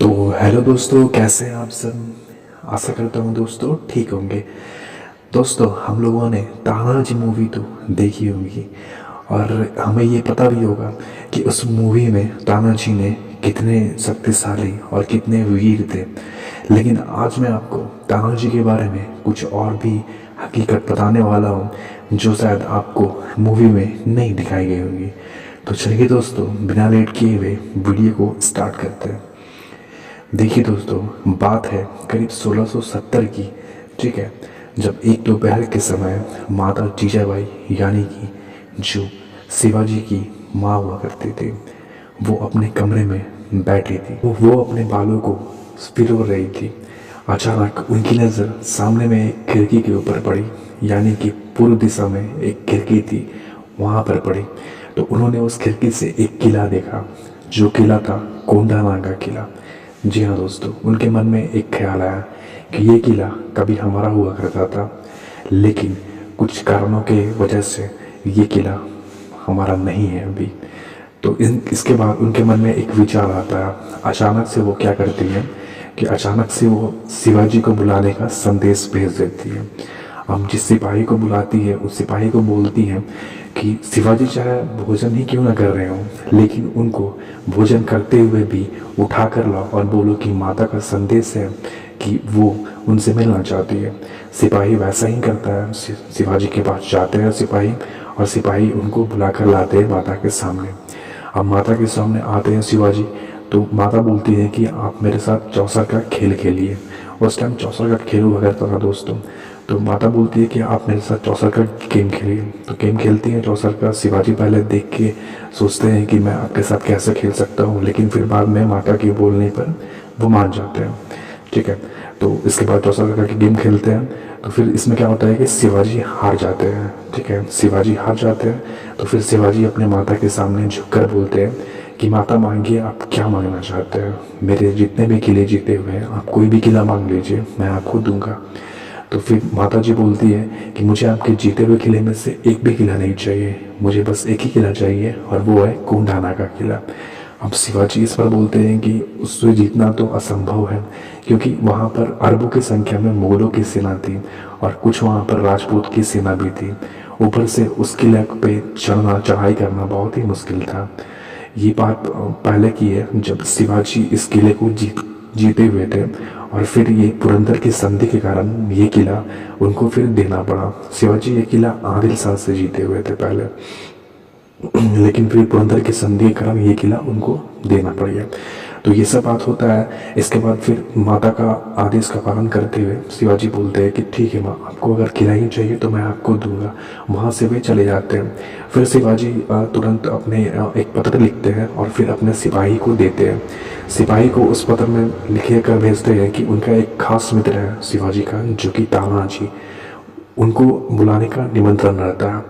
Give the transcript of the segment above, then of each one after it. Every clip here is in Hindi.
तो हेलो दोस्तों, कैसे हैं आप सब। आशा करता हूँ दोस्तों ठीक होंगे। दोस्तों, हम लोगों ने तानाजी मूवी तो देखी होगी और हमें ये पता भी होगा कि उस मूवी में तानाजी ने कितने शक्तिशाली और कितने वीर थे। लेकिन आज मैं आपको तानाजी के बारे में कुछ और भी हकीकत बताने वाला हूँ जो शायद आपको मूवी में नहीं दिखाई गई होगी। तो चलिए दोस्तों, बिना लेट किए हुए वीडियो को स्टार्ट करते हैं। देखिए दोस्तों, बात है करीब 1670 की। ठीक है, जब एक दोपहर के समय माता जीजाबाई यानी कि जो शिवाजी की माँ हुआ करती थी, वो अपने कमरे में बैठी थी। वो अपने बालों को पिरो रही थी। अचानक उनकी नज़र सामने में एक खिड़की के ऊपर पड़ी, यानी कि पूर्व दिशा में एक खिड़की थी, वहाँ पर पड़ी। तो उन्होंने उस खिड़की से एक किला देखा, जो किला था कोंडानागा किला। जी हाँ दोस्तों, उनके मन में एक ख्याल आया कि ये किला कभी हमारा हुआ करता था, लेकिन कुछ कारणों के वजह से ये किला हमारा नहीं है अभी। तो इसके बाद उनके मन में एक विचार आता है। अचानक से वो क्या करती है कि अचानक से वो शिवाजी को बुलाने का संदेश भेज देती है। अब जिस सिपाही को बुलाती है उस सिपाही को बोलती है कि शिवाजी चाहे भोजन ही क्यों ना कर रहे हो, लेकिन उनको भोजन करते हुए भी उठा कर लाओ और बोलो कि माता का संदेश है कि वो उनसे मिलना चाहती है। सिपाही वैसा ही करता है। शिवाजी के पास जाते हैं सिपाही, और सिपाही उनको बुलाकर लाते हैं माता के सामने। अब माता के सामने आते हैं शिवाजी, तो माता बोलती है कि आप मेरे साथ चौसर का खेल खेलिए। उस टाइम चौसर का खेल हुआ करता था दोस्तों। तो माता बोलती है कि आप मेरे साथ चौसर का गेम खेलिए। तो गेम खेलती हैं चौसर का। शिवाजी पहले देख के सोचते हैं कि मैं आपके साथ कैसे खेल सकता हूँ, लेकिन फिर बाद में माता के बोलने पर वो मान जाते हैं। ठीक है, तो इसके बाद चौसर का गेम खेलते हैं। तो फिर इसमें क्या होता है कि शिवाजी हार जाते हैं। ठीक है, शिवाजी हार जाते हैं। तो फिर शिवाजी अपने माता के सामने झुककर बोलते हैं कि माता मांगिए, आप क्या मांगना चाहते हैं। मेरे जितने भी किले जीते हुए हैं, आप कोई भी किला मांग लीजिए, मैं आपको दूंगा। तो फिर माता जी बोलती है कि मुझे आपके जीते हुए किले में से एक भी किला नहीं चाहिए, मुझे बस एक ही किला चाहिए, और वो है कोंडाना का किला। अब शिवाजी इस पर बोलते हैं कि उससे जीतना तो असंभव है, क्योंकि वहाँ पर अरबों की संख्या में मुगलों की सेना थी और कुछ वहाँ पर राजपूत की सेना भी थी। ऊपर से उस किले पे चढ़ाई करना बहुत ही मुश्किल था। ये बात पहले की है जब शिवाजी इस किले को जीते हुए थे, और फिर ये पुरंदर की संधि के कारण ये किला उनको फिर देना पड़ा। शिवाजी ये किला आदिल शाह से जीते हुए थे पहले, लेकिन फिर पुरंदर की संधि के कारण ये किला उनको देना पड़ गया। तो ये सब बात होता है। इसके बाद फिर माता का आदेश का पालन करते हुए शिवाजी बोलते हैं कि ठीक है माँ, आपको अगर किला ही चाहिए तो मैं आपको दूंगा। वहाँ से वे चले जाते हैं। फिर शिवाजी तुरंत अपने एक पत्र लिखते हैं और फिर अपने सिपाही को देते हैं। सिपाही को उस पत्र में लिखे कर भेजते हैं कि उनका एक खास मित्र है शिवाजी का, जो कि तानाजी, उनको बुलाने का निमंत्रण रहता है।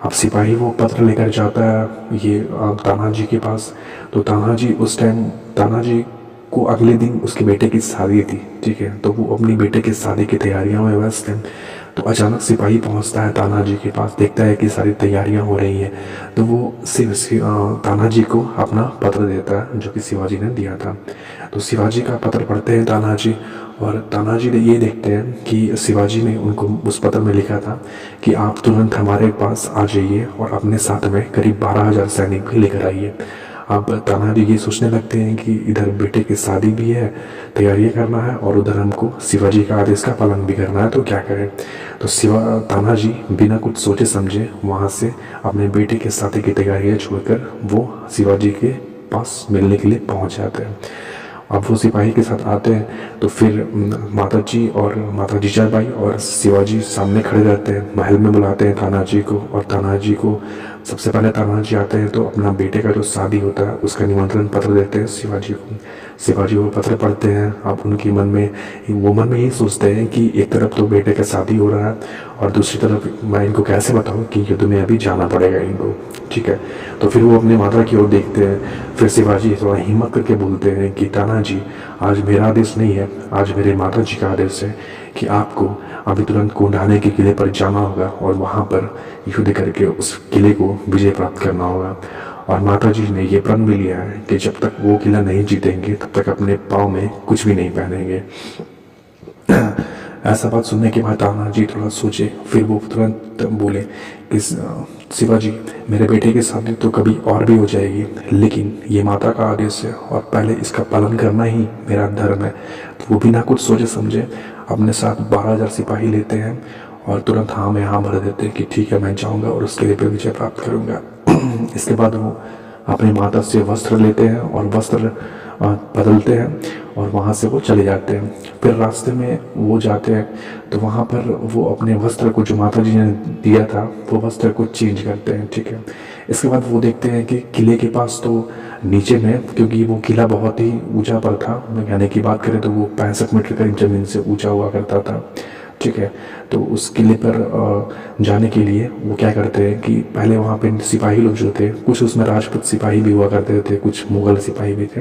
अब सिपाही वो पत्र लेकर जाता है ये तानाजी के पास। तो तानाजी उस टाइम, तानाजी को अगले दिन उसके बेटे की शादी थी। ठीक है, तो वो अपनी बेटे की शादी की तैयारियों में व्यस्त है। तो अचानक सिपाही पहुंचता है तानाजी के पास, देखता है कि सारी तैयारियां हो रही हैं। तो वो तानाजी को अपना पत्र देता है जो कि शिवाजी ने दिया था। तो शिवाजी का पत्र पढ़ते हैं तानाजी, और तानाजी ने ये देखते हैं कि शिवाजी ने उनको उस पत्र में लिखा था कि आप तुरंत हमारे पास आ जाइए और अपने साथ में करीब 12,000 सैनिक भी लेकर आइए। अब तानाजी ये सोचने लगते हैं कि इधर बेटे की शादी भी है, तैयारी करना है, और उधर हमको शिवाजी का आदेश का पालन भी करना है, तो क्या करें। तो तानाजी बिना कुछ सोचे समझे वहाँ से अपने बेटे के शादी की तैयारियाँ छोड़कर वो शिवाजी के पास मिलने के लिए पहुँच जाते हैं। अब वो सिपाही के साथ आते हैं। तो फिर माता जी और माता जीजाबाई और शिवाजी सामने खड़े रहते हैं। महल में बुलाते हैं तानाजी को, और तानाजी को सबसे पहले तानाजी आते हैं तो अपना बेटे का जो शादी होता है उसका निमंत्रण पत्र देते हैं शिवाजी को। शिवाजी वो पत्र पढ़ते हैं। अब उनकी मन में यही सोचते हैं कि एक तरफ तो बेटे का शादी हो रहा है, और दूसरी तरफ मैं इनको कैसे बताऊं कि युद्ध में अभी जाना पड़ेगा इनको। ठीक है, तो फिर वो अपने माता की ओर देखते हैं। फिर शिवाजी थोड़ा हिम्मत करके बोलते हैं कि तानाजी, आज मेरा आदेश नहीं है, आज मेरे माता जी का आदेश है कि आपको अभी तुरंत कोंडाने के किले पर जाना होगा और वहाँ पर युद्ध करके उस किले को विजय प्राप्त करना होगा। और माता जी ने ये प्रण भी लिया है कि जब तक वो किला नहीं जीतेंगे तब तक अपने पाँव में कुछ भी नहीं पहनेंगे। ऐसा बात सुनने के बाद तानाजी थोड़ा सोचे, फिर वो तुरंत बोले कि शिवाजी, मेरे बेटे की शादी तो कभी और भी हो जाएगी, लेकिन ये माता का आदेश है और पहले इसका पालन करना ही मेरा धर्म है। तो वो बिना कुछ सोचे समझे अपने साथ 12,000 सिपाही लेते हैं और तुरंत हाँ में हाँ भर देते हैं कि ठीक है, मैं जाऊँगा और उसके लिए विजय प्राप्त करूँगा। इसके बाद वो अपनी माता से वस्त्र लेते हैं और वस्त्र बदलते हैं और वहाँ से वो चले जाते हैं। फिर रास्ते में वो जाते हैं तो वहाँ पर वो अपने वस्त्र को जो माता जी ने दिया था वो वस्त्र को चेंज करते हैं, ठीक है। इसके बाद वो देखते हैं कि किले के पास तो नीचे में, क्योंकि वो किला बहुत ही ऊंचा पर था, यानी कि बात करें तो वो 65 मीटर करीब ज़मीन से ऊंचा हुआ करता था, ठीक है। तो उस किले पर जाने के लिए वो क्या करते हैं कि पहले वहाँ पे सिपाही लोग जो थे, कुछ उसमें राजपूत सिपाही भी हुआ करते थे, कुछ मुग़ल सिपाही भी थे।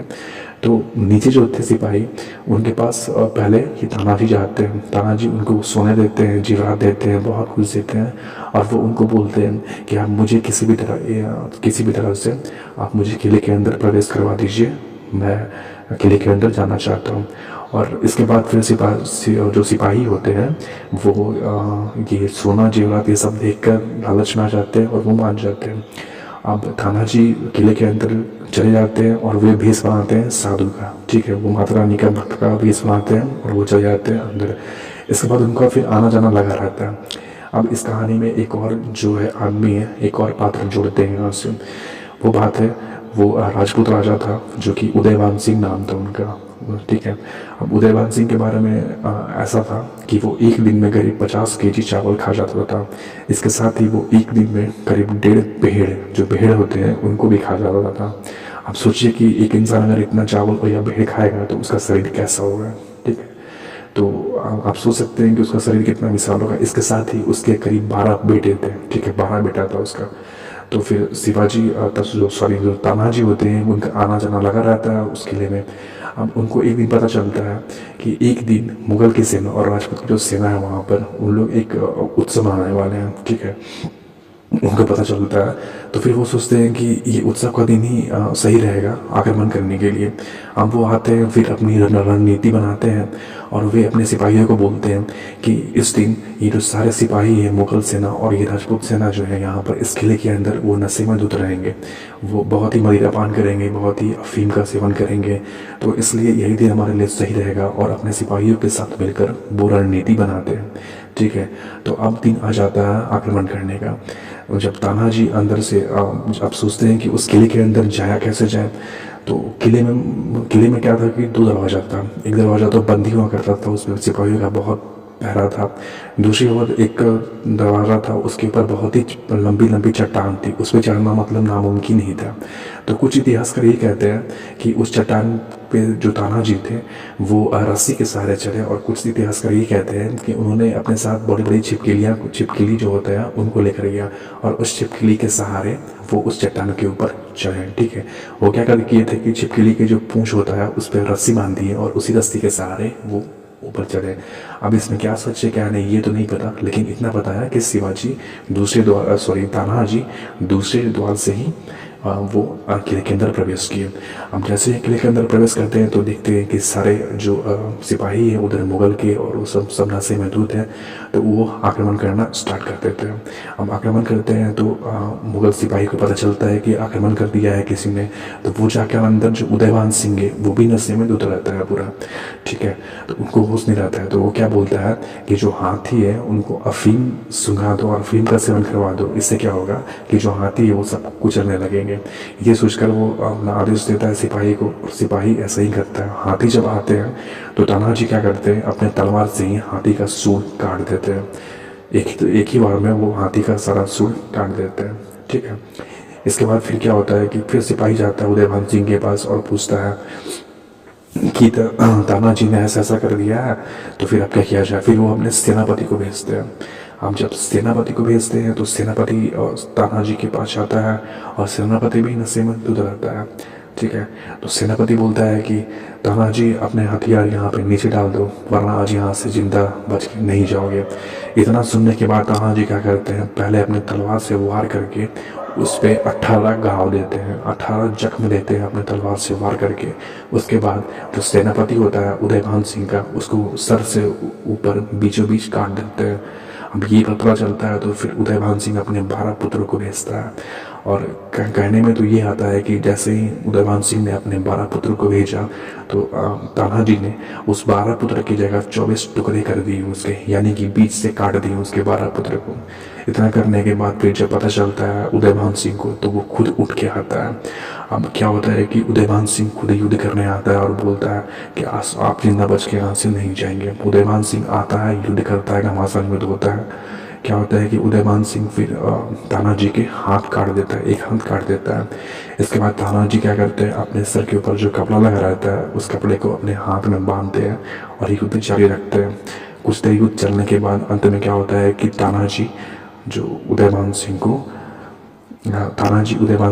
तो नीचे जो थे सिपाही, उनके पास पहले ही तानाजी जाते हैं। तानाजी उनको सोने देते हैं, जेवरात देते हैं, बहुत कुछ देते हैं और वो उनको बोलते हैं कि आप मुझे किसी भी तरह से आप मुझे किले के अंदर प्रवेश करवा दीजिए, मैं किले के अंदर जाना चाहता हूँ। और इसके बाद फिर जो सिपाही होते हैं वो ये सोना जेवरात ये सब देखकर लालच में आ जाते हैं और वो मान जाते हैं। अब तानाजी किले के अंदर चले जाते हैं और वे भेष बनाते हैं साधु का, ठीक है। वो माता रानी का भक्त का भेष बनाते हैं और वो चले जाते हैं अंदर। इसके बाद उनका फिर आना जाना लगा रहता है। अब इस कहानी में एक और जो है आदमी है, एक और पात्र जोड़ते हैं यहाँ से। वो बात है, वो राजपूत राजा था जो कि उदयभान सिंह नाम था उनका, ठीक है। अब उदयभान सिंह के बारे में ऐसा था कि वो एक दिन में करीब 50 केजी चावल खा जाता था। इसके साथ ही वो एक दिन में करीब 1.5 भेड़, जो भेड़ होते हैं, उनको भी खा जाता था। अब सोचिए कि एक इंसान अगर इतना चावल या भेड़ खाएगा तो उसका शरीर कैसा होगा, ठीक है। तो आप सोच सकते हैं कि उसका शरीर कितना विशाल होगा। इसके साथ ही उसके करीब 12 बेटे थे, ठीक है, 12 बेटा था उसका। तो फिर शिवाजी जो तानाजी होते हैं उनका आना जाना लगा रहता है उस किले में। अब उनको एक दिन पता चलता है कि एक दिन मुग़ल की सेना और राजपूत की जो सेना है वहाँ पर उन लोग एक उत्सव मनाने वाले हैं, ठीक है। उनको पता चलता है तो फिर वो सोचते हैं कि ये उत्सव का दिन ही सही रहेगा आक्रमण करने के लिए। अब वो आते हैं, फिर अपनी रणनीति बनाते हैं और वे अपने सिपाहियों को बोलते हैं कि इस दिन ये जो सारे सिपाही हैं, मुग़ल सेना और ये राजपूत सेना जो है यहाँ पर इस किले के अंदर वो नशे में धुत रहेंगे, वो बहुत ही मदिरापान करेंगे, बहुत ही अफीम का सेवन करेंगे। तो इसलिए यही दिन हमारे लिए सही रहेगा और अपने सिपाहियों के साथ मिलकर वो रणनीति बनाते हैं, ठीक है। तो अब दिन आ जाता है आक्रमण करने का। जब तानाजी अंदर से अब सोचते हैं कि उस किले के अंदर जाया कैसे जाए, तो किले में क्या था कि 2 दरवाज़ा था। एक दरवाज़ा तो बंद ही हुआ करता था, उसमें सिपाहियों का बहुत पहरा था। दूसरी ओर एक दरवाज़ा था, उसके ऊपर बहुत ही लंबी लंबी चट्टान थी, उस पर चढ़ना मतलब नामुमकिन ही था। तो कुछ इतिहासकार ये कहते हैं कि उस चट्टान पे जो तानाजी थे वो रस्सी के सहारे चढ़े, और कुछ इतिहासकार ये कहते हैं कि उन्होंने अपने साथ बड़ी बड़ी छिपकली जो होता है उनको लेकर गया और उस छिपकली के सहारे वो उस चट्टान के ऊपर चढ़े, ठीक है। वो क्या कर किए थे कि छिपकली के जो पूंछ होता है उस पर रस्सी बांध दी और उसी रस्सी के सहारे वो ऊपर चढ़े। अब इसमें क्या सच है क्या नहीं ये तो नहीं पता, लेकिन इतना पता है कि तानाजी दूसरे द्वार से ही वो किले के अंदर प्रवेश किए। अब जैसे ही किले के अंदर प्रवेश करते हैं तो देखते हैं कि सारे जो सिपाही हैं उधर मुग़ल के और वो सब नशे में धुत हैं, तो वो आक्रमण करना स्टार्ट कर देते हैं। अब आक्रमण करते हैं तो मुग़ल सिपाही को पता चलता है कि आक्रमण कर दिया है किसी ने, तो वो जाकर अंदर जो उदयभान सिंह है वो भी नशे में धुत रहता है पूरा, ठीक है। तो उनको होश नहीं रहता है, तो वो क्या बोलता है कि जो हाथी है उनको अफीम सुंघा दो और अफीम का सेवन करवा दो, इससे क्या होगा कि जो हाथी है वो सब कुचलने लगेंगे। ये सोचकर वो अपना आदेश देता है सिपाही को, और सिपाही ऐसा ही करता है। हाथी जब आते हैं तो तानाजी क्या करते हैं, अपने तलवार से ही हाथी का सूंड काट देते हैं। एक ही बार में वो हाथी का सारा सूंड काट देते हैं, ठीक है। इसके बाद फिर क्या होता है कि फिर सिपाही जाता है उदयभान सिंह के पास और पूछता है कि तानाजी ने ऐसा कर दिया है, तो फिर अब क्या किया जाए। फिर वो अपने सेनापति को भेजते हैं। हम जब सेनापति को भेजते हैं तो सेनापति तानाजी के पास जाता है और सेनापति भी नशे में धुत रहता है, ठीक है। तो सेनापति बोलता है कि तानाजी अपने हथियार यहाँ पे नीचे डाल दो, वरना आज यहाँ से जिंदा बच के नहीं जाओगे। इतना सुनने के बाद तानाजी क्या करते हैं, पहले अपने तलवार से वार करके उस पर 18 घाव देते हैं, 18 जख्म देते हैं अपने तलवार से वार करके। उसके बाद जो सेनापति होता है उदयभान सिंह का, उसको सर से ऊपर बीचों बीच काट देते हैं। अब ये पता चलता है तो फिर उदयभान सिंह अपने 12 पुत्रों को भेजता है। और कहने में तो ये आता है कि जैसे ही उदयभान सिंह ने अपने 12 पुत्रों को भेजा तो तानाजी ने उस 12 पुत्र की जगह 24 टुकड़े कर दिए उसके, यानी कि बीच से काट दिए उसके 12 पुत्र को। इतना करने के बाद फिर जब पता चलता है उदयभान सिंह को तो वो खुद उठ के आता है। अब क्या होता है कि उदयभान सिंह खुद युद्ध करने आता है और बोलता है कि आप जिंदा बच के यहाँ से नहीं जाएंगे। उदयभान सिंह आता है, युद्ध करता है, घमासान युद्ध होता है। क्या होता है कि उदयभान सिंह फिर तानाजी के हाथ काट देता है, एक हाथ काट देता है। इसके बाद तानाजी क्या करते हैं, अपने सर के ऊपर जो कपड़ा लगा रहता है उस कपड़े को अपने हाथ में बांधते हैं और युद्ध जारी रखते हैं। कुछ देर युद्ध चलने के बाद अंत में क्या होता है कि तानाजी उदयभान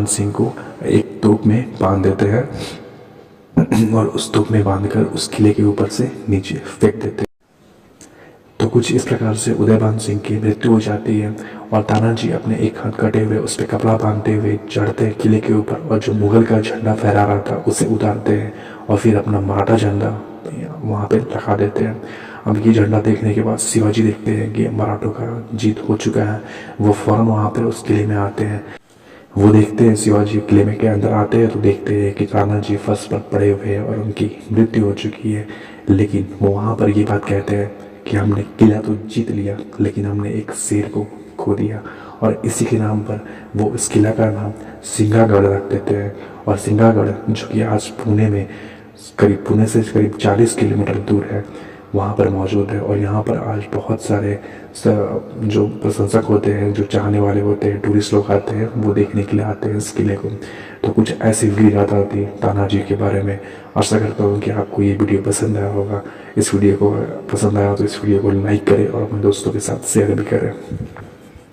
सिंह को एक तोप में बांध देते हैं और उस तोप में बांधकर उस किले के ऊपर से नीचे फेंक देते हैं। तो कुछ इस प्रकार से उदयभान सिंह की मृत्यु हो जाती है और तानाजी अपने एक हाथ कटे हुए उस पर कपड़ा बांधते हुए चढ़ते हैं किले के ऊपर और जो मुगल का झंडा फहरा रहा था उसे उतारते हैं और फिर अपना मराठा झंडा वहाँ पे लगा देते हैं। अब ये झंडा देखने के बाद शिवाजी देखते हैं कि मराठों का जीत हो चुका है। वो फौरन वहाँ पे उस किले में आते हैं। वो देखते हैं शिवाजी किले में के अंदर आते हैं तो देखते हैं कि तानाजी फर्श पर पड़े हुए हैं और उनकी मृत्यु हो चुकी है। लेकिन वो वहाँ पर ये बात कहते हैं कि हमने किला तो जीत लिया लेकिन हमने एक शेर को खो दिया, और इसी के नाम पर वो इस किला का नाम सिंघागढ़ रख देते हैं। और सिंघागढ़ जो कि आज पुणे से करीब 40 किलोमीटर दूर है, वहाँ पर मौजूद है। और यहाँ पर आज बहुत सारे जो प्रशंसक होते हैं, जो चाहने वाले होते हैं, टूरिस्ट लोग आते हैं, वो देखने के लिए आते हैं इस किले को। तो कुछ ऐसी वीर गाथा थी तानाजी के बारे में। आशा करता हूँ कि आपको ये वीडियो पसंद आया होगा। इस वीडियो को पसंद आया तो इस वीडियो को लाइक करें और अपने दोस्तों के साथ शेयर भी करें।